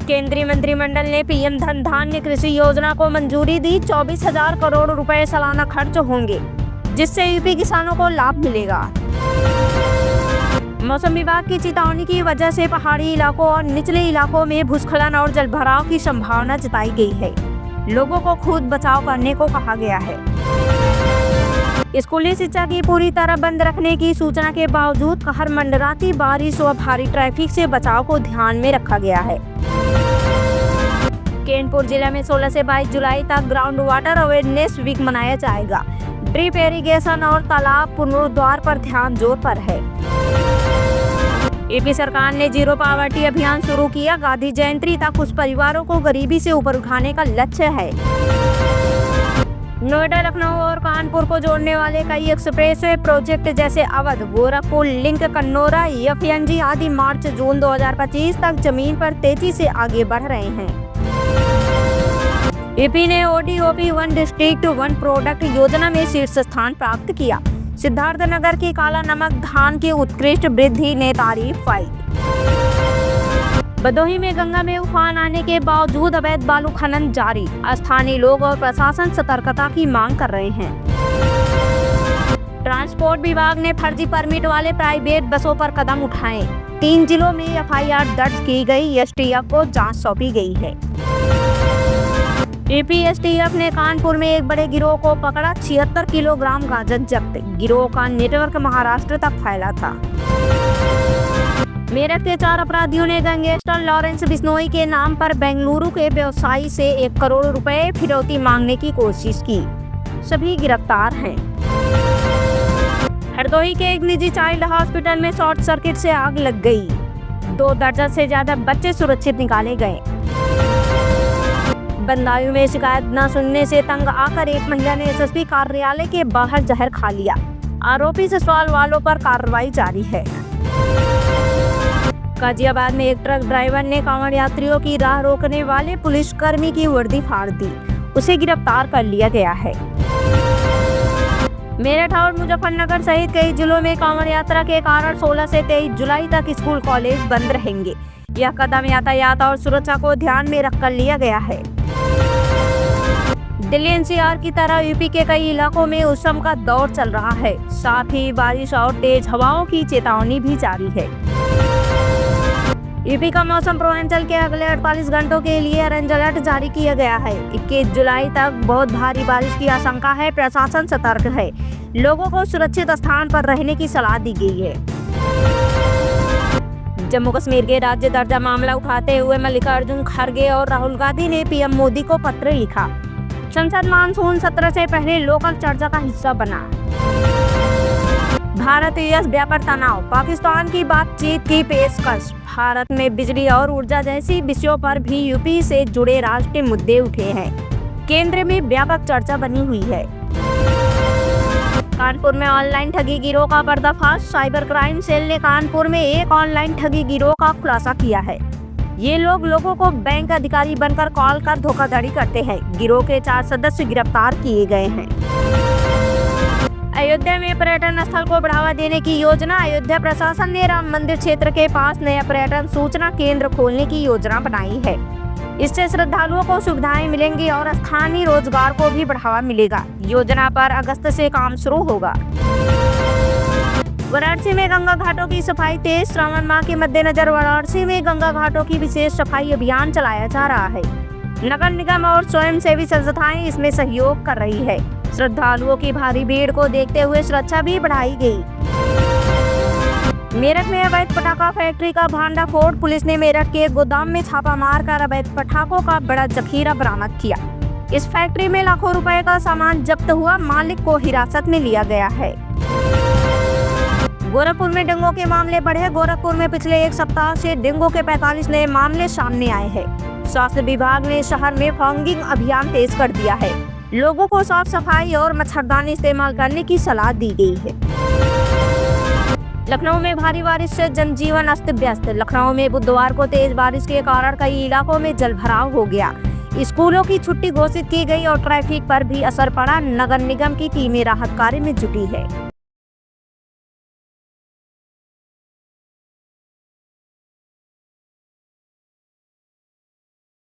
केंद्रीय मंत्रिमंडल ने पीएम धन धान्य कृषि योजना को मंजूरी दी। 24,000 करोड़ रुपए सालाना खर्च होंगे, जिससे यूपी किसानों को लाभ मिलेगा। मौसम विभाग की चेतावनी की वजह से पहाड़ी इलाकों और निचले इलाकों में भूस्खलन और जलभराव की संभावना जताई गई है। लोगों को खुद बचाव करने को कहा गया है। स्कूली शिक्षा की पूरी तरह बंद रखने की सूचना के बावजूद कहर मंडराती बारिश व भारी ट्रैफिक से बचाव को ध्यान में रखा गया है। कानपुर जिले में 16 से 22 जुलाई तक ग्राउंड वाटर अवेयरनेस वीक मनाया जाएगा। ड्रिप इरिगेशन और तालाब पुनरुद्धार पर ध्यान जोर पर है। यूपी सरकार ने जीरो पॉवर्टी अभियान शुरू किया। गांधी जयंती तक कुछ परिवारों को गरीबी से ऊपर उठाने का लक्ष्य है। नोएडा, लखनऊ और कानपुर को जोड़ने वाले कई एक्सप्रेसवे प्रोजेक्ट जैसे अवध, गोरखपुर लिंक, कन्नौरा, एफएनजी आदि मार्च-जून 2025 तक जमीन पर तेजी से आगे बढ़ रहे हैं। यूपी ने ODOP one district one product योजना में शीर्ष स्थान प्राप्त किया। सिद्धार्थनगर की काला नमक धान की उत्कृष्ट वृद्धि ने तारीफ पाई। भदोही में गंगा में उफान आने के बावजूद अवैध बालू खनन जारी। स्थानीय लोग और प्रशासन सतर्कता की मांग कर रहे हैं। ट्रांसपोर्ट विभाग ने फर्जी परमिट वाले प्राइवेट बसों पर कदम उठाए। 3 जिलों में FIR दर्ज की गई। STF को जांच सौंपी गई है। यूपी STF ने कानपुर में एक बड़े गिरोह को पकड़ा। 76 किलोग्राम गांजा जब्त। गिरोह का नेटवर्क महाराष्ट्र तक फैला था। मेरठ के 4 अपराधियों ने गैंगस्टर लॉरेंस बिश्नोई के नाम पर बेंगलुरु के व्यवसायी से 1 करोड़ रुपए फिरौती मांगने की कोशिश की। सभी गिरफ्तार हैं। हरदोई के एक निजी चाइल्ड हॉस्पिटल में शॉर्ट सर्किट से आग लग गई। 2 दर्जन से ज्यादा बच्चे सुरक्षित निकाले गए। बंदायूं में शिकायत न सुनने से तंग आकर एक महिला ने SSP कार्यालय के बाहर जहर खा लिया। आरोपी ससुराल वालों पर कार्रवाई जारी है। गाजियाबाद में एक ट्रक ड्राइवर ने कांवड़ यात्रियों की राह रोकने वाले पुलिसकर्मी की वर्दी फाड़ दी। उसे गिरफ्तार कर लिया गया है। मेरठ और मुजफ्फरनगर सहित कई जिलों में कांवड़ यात्रा के कारण 16 से 23 जुलाई तक स्कूल कॉलेज बंद रहेंगे। यह कदम यातायात और सुरक्षा को ध्यान में रखकर लिया गया है। दिल्ली NCR की तरह यूपी के कई इलाकों में मौसम का दौर चल रहा है। साथ ही बारिश और तेज हवाओं की चेतावनी भी जारी है। यूपी का मौसम पूर्वांचल के अगले 48 घंटों के लिए ऑरेंज अलर्ट जारी किया गया है। 21 जुलाई तक बहुत भारी बारिश की आशंका है। प्रशासन सतर्क है। लोगों को सुरक्षित स्थान पर रहने की सलाह दी गई है। जम्मू कश्मीर के राज्य दर्जा मामला उठाते हुए मल्लिकार्जुन खड़गे और राहुल गांधी ने PM मोदी को पत्र लिखा। संसद मानसून सत्र से पहले लोकल चर्चा का हिस्सा बना। भारत US व्यापार तनाव, पाकिस्तान की बातचीत की पेशकश। भारत में बिजली और ऊर्जा जैसी विषयों पर भी यूपी से जुड़े राष्ट्रीय मुद्दे उठे हैं। केंद्र में व्यापक चर्चा बनी हुई है। कानपुर में ऑनलाइन ठगी गिरोह का पर्दाफाश। साइबर क्राइम सेल ने कानपुर में एक ऑनलाइन ठगी गिरोह का खुलासा किया है। ये लोग लोगों को बैंक अधिकारी बनकर कॉल कर धोखाधड़ी करते हैं। गिरोह के 4 सदस्य गिरफ्तार किए गए हैं। अयोध्या में पर्यटन स्थल को बढ़ावा देने की योजना। अयोध्या प्रशासन ने राम मंदिर क्षेत्र के पास नया पर्यटन सूचना केंद्र खोलने की योजना बनाई है। इससे श्रद्धालुओं को सुविधाएं मिलेंगी और स्थानीय रोजगार को भी बढ़ावा मिलेगा। योजना पर अगस्त से काम शुरू होगा। वाराणसी में गंगा घाटों की सफाई तेज। श्रावण माह के मद्देनजर वाराणसी में गंगा घाटों की विशेष सफाई अभियान चलाया जा रहा है। नगर निगम और स्वयंसेवी संस्थाएं इसमें सहयोग कर रही है। श्रद्धालुओं की भारी भीड़ को देखते हुए सुरक्षा भी बढ़ाई गई। मेरठ में अवैध पटाखा फैक्ट्री का भांडाफोड़। पुलिस ने मेरठ के गोदाम में छापा मारकर अवैध पटाखों का बड़ा जखीरा बरामद किया। इस फैक्ट्री में लाखों रुपए का सामान जब्त हुआ। मालिक को हिरासत में लिया गया है। गोरखपुर में डेंगू के मामले बढ़े। गोरखपुर में पिछले 1 सप्ताह से डेंगू के 45 नए मामले सामने आए हैं। स्वास्थ्य विभाग ने शहर में फॉगिंग अभियान तेज कर दिया है। लोगों को साफ सफाई और मच्छरदानी इस्तेमाल करने की सलाह दी गई है। लखनऊ में भारी बारिश से जनजीवन अस्त व्यस्त। लखनऊ में बुधवार को तेज बारिश के कारण कई इलाकों में जलभराव हो गया। स्कूलों की छुट्टी घोषित की गई और ट्रैफिक पर भी असर पड़ा। नगर निगम की टीमें राहत कार्य में जुटी है।